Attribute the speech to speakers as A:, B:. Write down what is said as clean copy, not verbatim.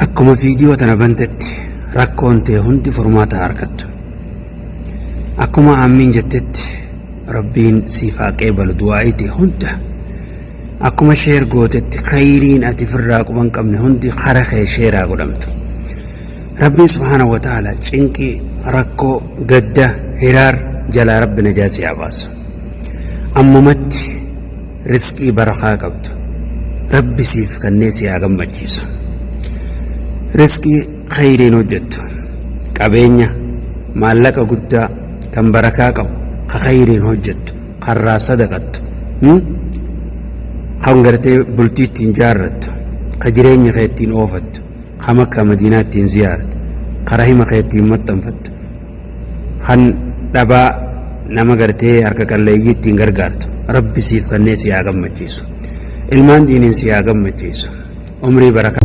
A: akkuma viidiyoo tana bantetti rakkoon ta'e hundi furmaata argattu. Akkuma aamiin jettetti rabbiin siif haa qeebalu du'aa'ii ta'e hunda. Akkuma sheer gootetti khayriin ati firraa quban qabne hundi kara kee sheeraa godhamtu. Rabbiin subhaanahu wa ta'ala cinqii rakkoo gadda hiraar jalaa rabbi najaasii haa baasu. Ammumatti riskii barakaa qabdu rabbi siif kannee si haa gammachiisu. Riskii khayriin hojjettu qabeenya maallaqa guddaa kan barakaa qabu ka khayriin hojjettu karraa sadaqattu kan gartee bultii ittiin jaarrattu ka jireenya kee ittiin oofattu ka Makkaa Madiinaa ittiin ziyaarattu ka rahima kee ittiin maxxanfattu kan dhabaa nama gartee harka qalleeyyii ittiin gargaartu rabbi siif kannee si haa gammachiisu. Ilmaan diiniin si haa gammachiisu. Umrii barakaa